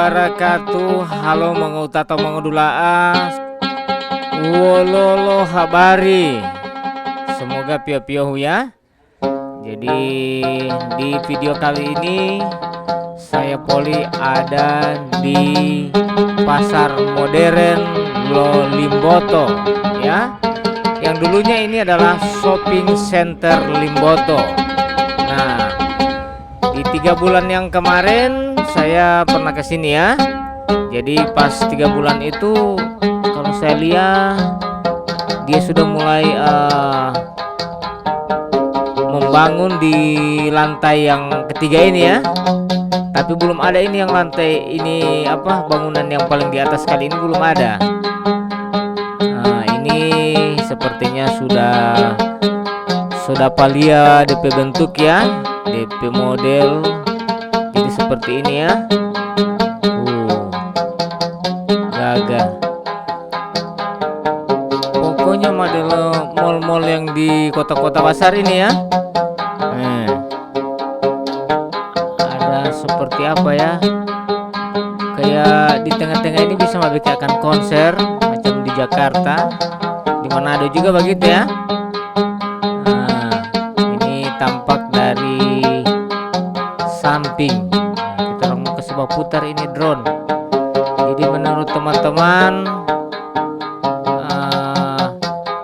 wabarakatuh. Halo mangutato mangudulaas. Wololo habari. Semoga pio-pio ya. Jadi di video kali ini saya Poli ada di pasar modern Limboto ya. Yang dulunya ini adalah shopping center Limboto. Nah, di 3 bulan yang kemarin saya pernah kesini ya. Jadi pas 3 bulan itu kalau saya lihat dia sudah mulai membangun di lantai yang ketiga ini ya. Tapi belum ada ini yang lantai ini bangunan yang paling di atas kali ini belum ada. Nah, ini sepertinya sudah palia DP bentuk ya, DP model. Jadi seperti ini ya. Gagah. Pokoknya model mall-mall yang di kota-kota besar ini ya. Ada seperti apa ya? Kayak di tengah-tengah ini bisa membikin konser macam di Jakarta, di Manado juga begitu ya. Nah, ini tampak dari samping. Nah, kita mau ke sebuah putar ini drone. Jadi menurut teman-teman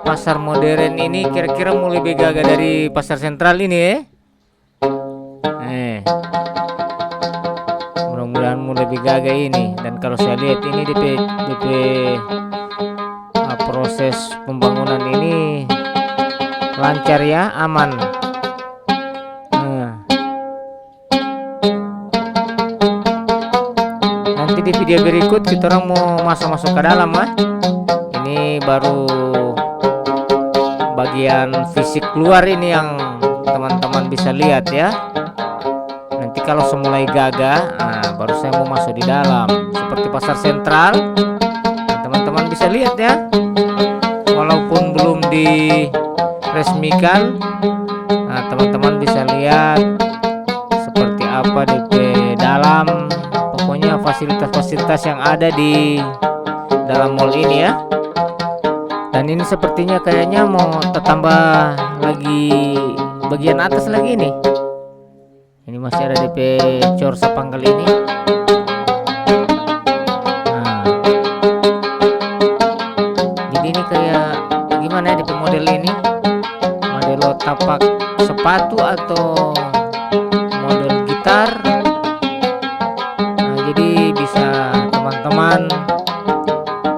pasar modern ini kira-kira mau lebih gagah dari pasar sentral ini ya. Mudah-mudahan mau lebih gagah ini. Dan kalau saya lihat ini DP proses pembangunan ini lancar ya, aman. Nanti di video berikut kita orang mau masuk ke dalam ya. Ini baru bagian fisik luar ini yang teman-teman bisa lihat ya. Nanti kalau semulai gagah, baru saya mau masuk di dalam seperti pasar sentral. Teman-teman bisa lihat ya. Walaupun belum diresmikan, teman-teman bisa lihat seperti apa DP dalam. Pokoknya fasilitas-fasilitas yang ada di dalam mall ini ya. Dan ini sepertinya kayaknya mau tambah lagi bagian atas lagi nih. Ini masih ada DP cor sapanggal ini. Nah, jadi ini kayak gimana ya DP model ini? Model tapak sepatu atau model gitar. Nah, jadi bisa teman-teman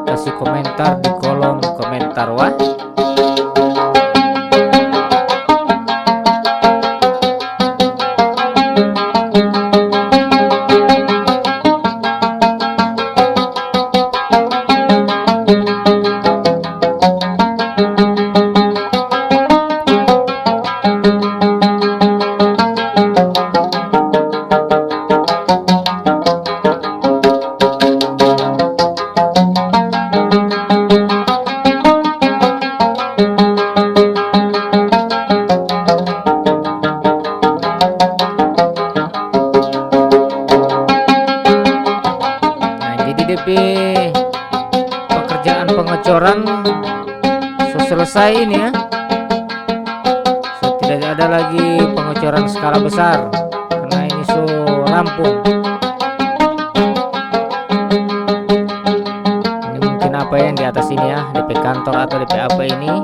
kasih komentar di kolom komentar wah. Pekerjaan pengecoran selesai ini ya. Tidak ada lagi pengecoran skala besar karena ini rampung. Ini mungkin apa yang di atas ini ya, DP kantor atau DP apa ini.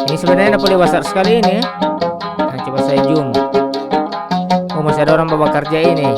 Ini sebenarnya boleh besar sekali ini ya. Nah, coba saya zoom. Oh, masih ada orang bawa kerja ini.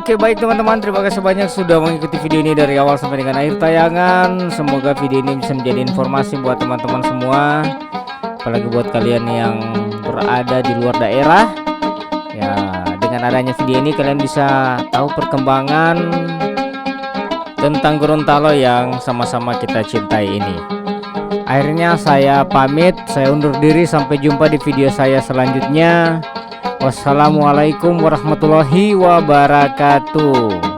Oke, baik teman-teman, terima kasih banyak sudah mengikuti video ini dari awal sampai dengan akhir tayangan. Semoga video ini bisa menjadi informasi buat teman-teman semua, apalagi buat kalian yang berada di luar daerah. Ya, dengan adanya video ini kalian bisa tahu perkembangan tentang Gorontalo yang sama-sama kita cintai ini. Akhirnya saya pamit, saya undur diri, sampai jumpa di video saya selanjutnya. Wassalamualaikum warahmatullahi wabarakatuh.